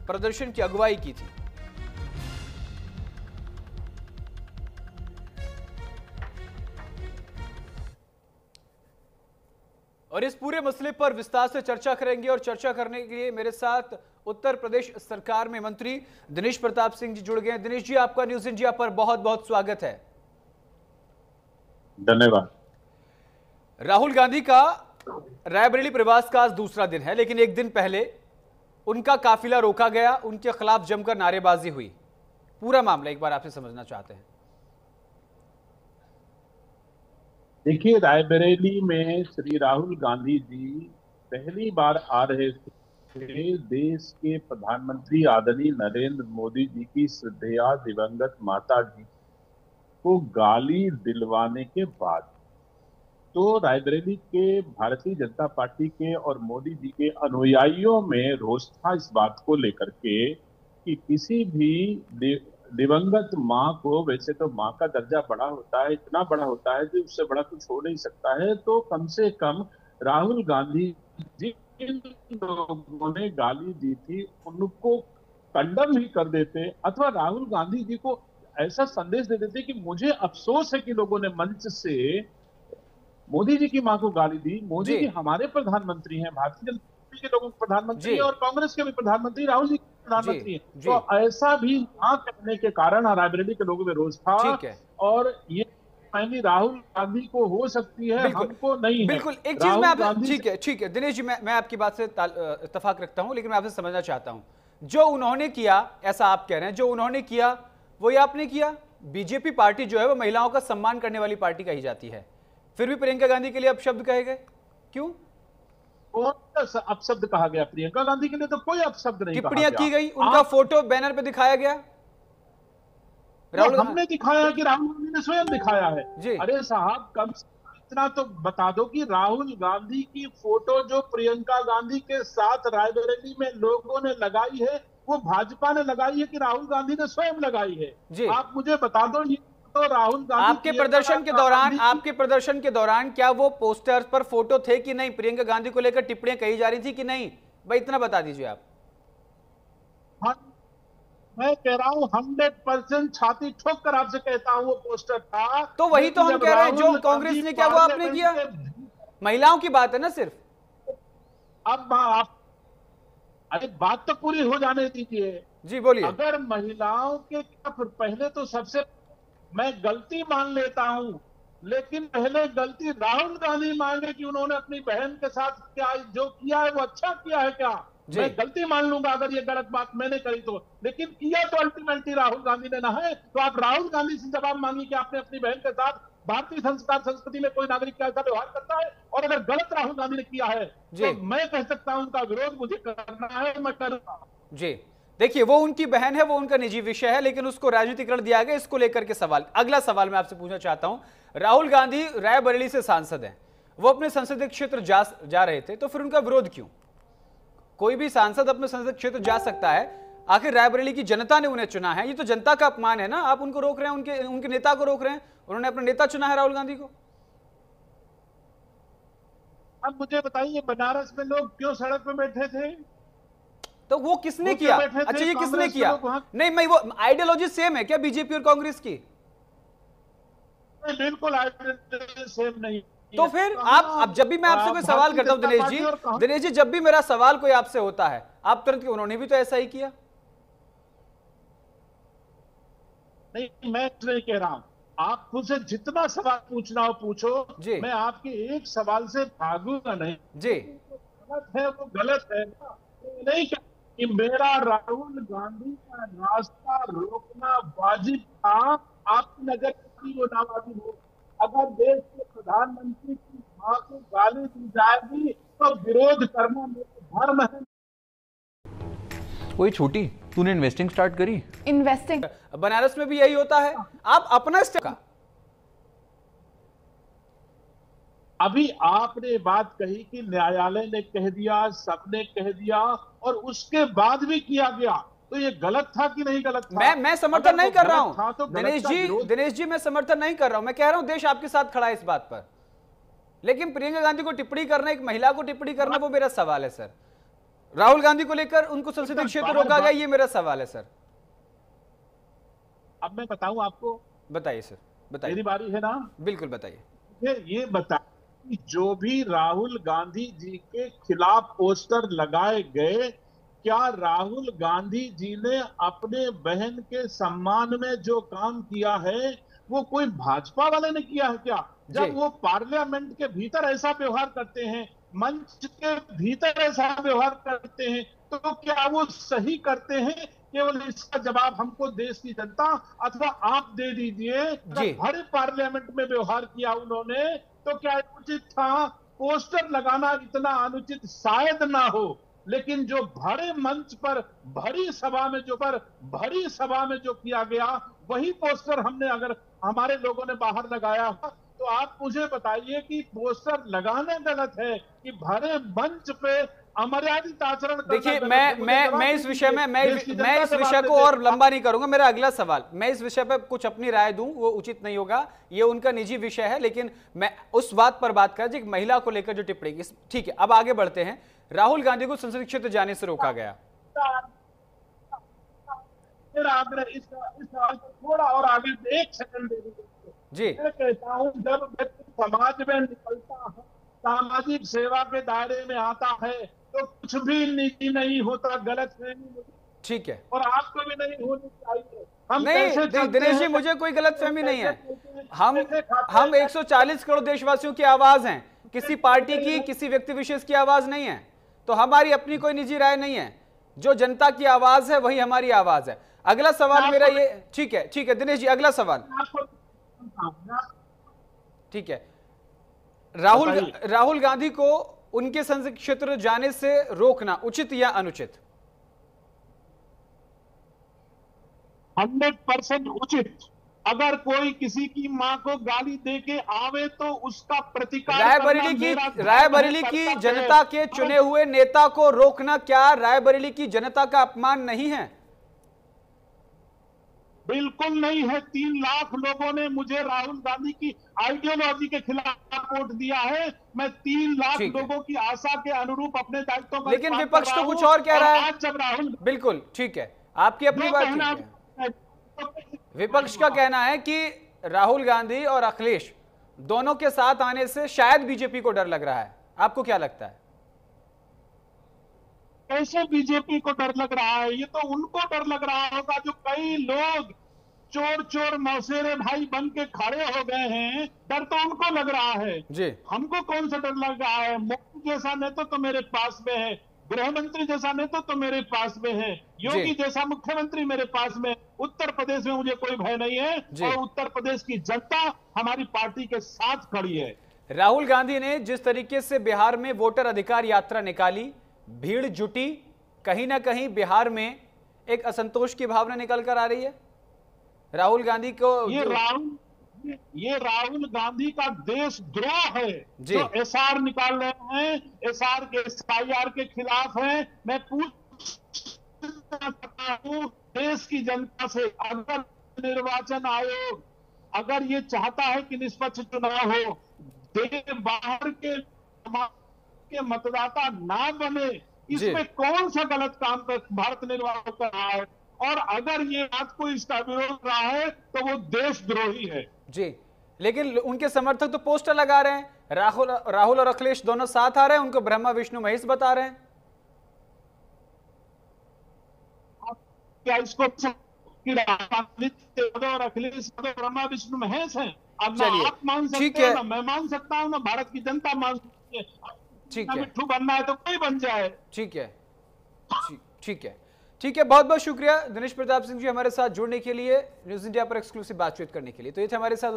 प्रदर्शन की अगुवाई की थी। और इस पूरे मसले पर विस्तार से चर्चा करेंगे और चर्चा करने के लिए मेरे साथ उत्तर प्रदेश सरकार में मंत्री दिनेश प्रताप सिंह जी जुड़ गए हैं। दिनेश जी, आपका न्यूज इंडिया पर बहुत बहुत स्वागत है। धन्यवाद। राहुल गांधी का रायबरेली प्रवास का आज दूसरा दिन है, लेकिन एक दिन पहले उनका काफिला रोका गया, उनके खिलाफ जमकर नारेबाजी हुई। पूरा मामला एक बार आपसे समझना चाहते हैं। देखिए, रायबरेली में श्री राहुल गांधी जी पहली बार आ रहे थे। देश के प्रधानमंत्री आदरणीय नरेंद्र मोदी जी की श्रद्धेय दिवंगत माता जी को गाली दिलवाने के बाद तो रायबरेली के भारतीय जनता पार्टी के और मोदी जी के अनुयायियों में रोष था इस बात को लेकर के कि किसी भी दिवंगत माँ को, वैसे तो माँ का दर्जा बड़ा होता है, इतना बड़ा होता है कि उससे बड़ा कुछ हो नहीं सकता है, तो कम से कम राहुल गांधी जी लोगों ने गाली दी थी उनको कंडम ही कर देते, अथवा राहुल गांधी जी को ऐसा संदेश दे देते कि मुझे अफसोस है कि लोगों ने मंच से मोदी जी की मां को गाली दी। मोदी जी हमारे प्रधानमंत्री हैं, भारतीय जनता पार्टी के लोगों के प्रधानमंत्री हैं और कांग्रेस के भी प्रधानमंत्री राहुल जी प्रधानमंत्री हैं। तो ऐसा भी ना करने के कारण रायबरेली के लोगों में रोष था। और ये राहुल गांधी को हो सकती है, हमको नहीं है। बिल्कुल, एक चीज मैं आपसे, ठीक है दिनेश जी, मैं आपकी बात से इत्तेफाक रखता हूं, लेकिन मैं आपसे समझना चाहता हूं, जो उन्होंने किया, ऐसा आप कह रहे हैं, जो उन्होंने किया वो ये आपने किया। बीजेपी पार्टी जो है वो महिलाओं का सम्मान करने वाली पार्टी कही जाती है, फिर भी प्रियंका गांधी के लिए अपशब्द कहे गए, क्यों? अपशब्द कहा गया? प्रियंका गांधी के लिए तो कोई अपशब्द नहीं, टिप्पणियां की गई, उनका फोटो बैनर पे दिखाया गया। राहुल हमने दिखाया कि राहुल गांधी ने स्वयं दिखाया है। अरे साहब, कम इतना तो बता दो कि राहुल गांधी की फोटो जो प्रियंका गांधी के साथ रायबरेली में लोगों ने लगाई है वो भाजपा ने लगाई है कि राहुल गांधी ने स्वयं लगाई है? आप मुझे बता दो। ये तो राहुल गांधी आपके प्रदर्शन के दौरान क्या वो पोस्टर्स पर फोटो थे कि नहीं? प्रियंका गांधी को लेकर टिप्पणियां कही जा रही थी कि नहीं? भाई इतना बता दीजिए आप। हाँ, मैं कह रहा हूं 100% छाती ठोक कर आपसे कहता हूं वो पोस्टर था। तो वही तो हम कह रहे हैं, जो कांग्रेस ने किया वो आपने किया। महिलाओं की बात है ना सिर्फ। अब आप अरे बात तो पूरी हो जाने दीजिए। जी बोलिए। अगर महिलाओं के पहले तो सबसे मैं गलती मान लेता हूं, लेकिन पहले गलती राहुल गांधी मांगे कि उन्होंने अपनी बहन के साथ क्या जो किया है वो अच्छा किया है क्या? मैं गलती मान लूंगा अगर ये गलत बात मैंने करी तो, लेकिन किया तो अल्टीमेटली राहुल गांधी ने ना है। तो आप राहुल गांधी से जवाब मांगिए कि आपने अपनी बहन के साथ भारतीय संस्कार संस्कृति में कोई नागरिक का ऐसा व्यवहार करता है, और अगर गलत राहुल गांधी ने किया है तो मैं कह सकता हूं उनका विरोध मुझे करना है, मैं करूंगा। जी देखिए, वो उनकी बहन है, वो उनका निजी विषय है, लेकिन उसको राजनीतिकरण दिया गया। इसको लेकर के सवाल, अगला सवाल मैं आपसे पूछना चाहता हूं। राहुल गांधी रायबरेली से सांसद हैं, वो अपने संसदीय क्षेत्र जा रहे थे, तो फिर उनका विरोध क्यों? कोई भी सांसद अपने संसदीय क्षेत्र जा सकता है, आखिर रायबरेली की जनता ने उन्हें चुना है, ये तो जनता का अपमान है ना। आप उनको रोक रहे हैं, उनके नेता को रोक रहे हैं। उन्होंने अपना नेता चुना है राहुल गांधी को। अब मुझे बताइए, बनारस में लोग क्यों सड़क पे बैठे थे? तो वो किसने किया? अच्छा, ये किसने किया? नहीं, मैं वो आइडियोलॉजी सेम है क्या बीजेपी और कांग्रेस की? बिल्कुल आइडियोलॉजी सेम नहीं। तो फिर आप, अब जब भी मैं आपसे कोई सवाल करता हूं दिनेश जी, जब भी मेरा सवाल कोई आपसे होता है आप तुरंत, उन्होंने भी तो ऐसा ही किया। नहीं, मैं नहीं कह रहा हूं, आप मुझसे जितना सवाल पूछना हो पूछो, मैं आपके एक सवाल से भागूंगा नहीं। जी गलत है वो गलत है ना, नहीं कि मेरा राहुल गांधी का रास्ता रोकना वाजिब था। आपकी नजर में वो नावाजिब हो? अगर देश के प्रधानमंत्री की मां को गाली दी जाएगी तो विरोध करना मेरा धर्म है। कोई छोटी, तूने इन्वेस्टिंग स्टार्ट करी? इन्वेस्टिंग बनारस में भी यही होता है। आप अपना स्टेप का, अभी आपने बात कही कि न्यायालय ने कह दिया, सबने कह दिया, और उसके बाद भी किया गया, तो ये गलत था कि नहीं गलत था? मैं समर्थन नहीं कर रहा हूं दिनेश जी, मैं समर्थन नहीं कर रहा हूं। मैं कह रहा हूं देश आपके साथ खड़ा है इस बात पर, लेकिन प्रियंका गांधी को टिप्पणी करना, एक महिला को टिप्पणी करना, वो मेरा सवाल है सर। राहुल गांधी को लेकर उनको संसदीय क्षेत्र रोका गया, ये मेरा सवाल है सर। अब मैं बताऊं आपको? बताइए सर, बताइए। मेरी बारी है ना? बिल्कुल बताइए। ये बता कि जो भी राहुल गांधी जी के खिलाफ पोस्टर लगाए गए, क्या राहुल गांधी जी ने अपने बहन के सम्मान में जो काम किया है वो कोई भाजपा वाले ने किया है क्या? जब वो पार्लियामेंट के भीतर ऐसा व्यवहार करते हैं, मंच के भीतर ऐसा व्यवहार करते हैं, तो क्या वो सही करते हैं? केवल इसका जवाब हमको देश की जनता अथवा आप दे दीजिए। भरे पार्लियामेंट में व्यवहार किया उन्होंने, तो क्या उचित था? पोस्टर लगाना इतना अनुचित शायद ना हो, लेकिन जो भरे मंच पर भरी सभा में जो किया गया, वही पोस्टर हमने अगर हमारे लोगों ने बाहर लगाया, तो आप मुझे बताइए कि पोस्टर लगाना गलत है कि भरे मंच पे अमर्यादित आचरण करना? देखिए, मैं इस विषय में मैं इस विषय को और लंबा नहीं करूंगा। मेरा अगला सवाल, मैं इस विषय पर कुछ अपनी राय दूं वो उचित नहीं होगा, ये उनका निजी विषय है, लेकिन मैं उस बात पर बात कर एक महिला को लेकर जो टिप्पणी। ठीक है, अब आगे बढ़ते हैं। राहुल गांधी को संसदीय क्षेत्र जाने से रोका गया। मेरा आग्रह इस थोड़ा और आगे 1 सेकंड दे दीजिए जी। मैं कहता हूं, जब व्यक्ति समाज में निकलता है, सामाजिक सेवा के दायरे में आता है, तो कुछ भी निजी नहीं होता, गलतफहमी। ठीक है, और आपको भी नहीं होनी चाहिए। हम नहीं दिनेश जी, मुझे कोई गलतफहमी नहीं है। हम 140 करोड़ देशवासियों की आवाज हैं, किसी पार्टी की, किसी व्यक्ति विशेष की आवाज नहीं है। तो हमारी अपनी कोई निजी राय नहीं है, जो जनता की आवाज है वही हमारी आवाज है। अगला सवाल मेरा ये, ठीक है दिनेश जी, अगला सवाल। ठीक है, राहुल गांधी को उनके संसदीय क्षेत्र जाने से रोकना उचित या अनुचित? 100% उचित। अगर कोई किसी की मां को गाली दे के आवे तो उसका प्रतिकार। रायबरेली की जनता के चुने हुए नेता को रोकना क्या रायबरेली की जनता का अपमान नहीं है? बिल्कुल नहीं है। 3 लाख लोगों ने मुझे राहुल गांधी की आइडियोलॉजी के खिलाफ वोट दिया है। मैं 3 लाख लोगों की आशा के अनुरूप अपने दायित्व का, लेकिन विपक्ष तो कुछ और कह रहा है। जब राहुल, बिल्कुल ठीक है, आपकी अपनी बात है। विपक्ष का कहना है कि राहुल गांधी और अखिलेश दोनों के साथ आने से शायद बीजेपी को डर लग रहा है। आपको क्या लगता है? कैसे बीजेपी को डर लग रहा है? ये तो उनको डर लग रहा होगा जो कई लोग चोर मौसेरे भाई बन के खड़े हो गए हैं। डर तो उनको लग रहा है जी। हमको कौन सा डर लग रहा है? मोदी जैसा नेता तो मेरे पास में है, गृह मंत्री जैसा नेता तो मेरे पास में है, योगी जैसा मुख्यमंत्री मेरे पास में, उत्तर प्रदेश में मुझे कोई भय नहीं है, और उत्तर प्रदेश की जनता हमारी पार्टी के साथ खड़ी है। राहुल गांधी ने जिस तरीके से बिहार में वोटर अधिकार यात्रा निकाली, भीड़ जुटी, कहीं ना कहीं बिहार में एक असंतोष की भावना निकल कर आ रही है। राहुल गांधी को ये राहुल गांधी का देशद्रोह है जो एसआर निकाल रहे हैं, एसआर के SIR के खिलाफ है। मैं पूछ सकता हूं देश की जनता से, अगर निर्वाचन आयोग अगर ये चाहता है कि निष्पक्ष चुनाव हो, बाहर के मतदाता ना बने, इसमें कौन सा गलत काम कर भारत निर्वाचन कर रहा है? और अगर ये बात को इसका विरोध रहा है तो वो देशद्रोही है जी। लेकिन उनके समर्थक तो पोस्टर लगा रहे हैं, राहुल और अखिलेश दोनों साथ आ रहे हैं, उनको ब्रह्मा विष्णु महेश बता रहे हैं। क्या इसको और अखिलेश ब्रह्मा विष्णु महेश हैं? अब ना आप मान सकते हो, ना मैं मान सकता हूं, ना भारत की जनता मान सकती है। ठीक है, मिट्ठू बनना है तो कोई बन जाए। ठीक है, ठीक है। बहुत बहुत शुक्रिया दिनेश प्रताप सिंह जी हमारे साथ जुड़ने के लिए, न्यूज़ इंडिया पर एक्सक्लूसिव बातचीत करने के लिए। तो ये थे हमारे साथ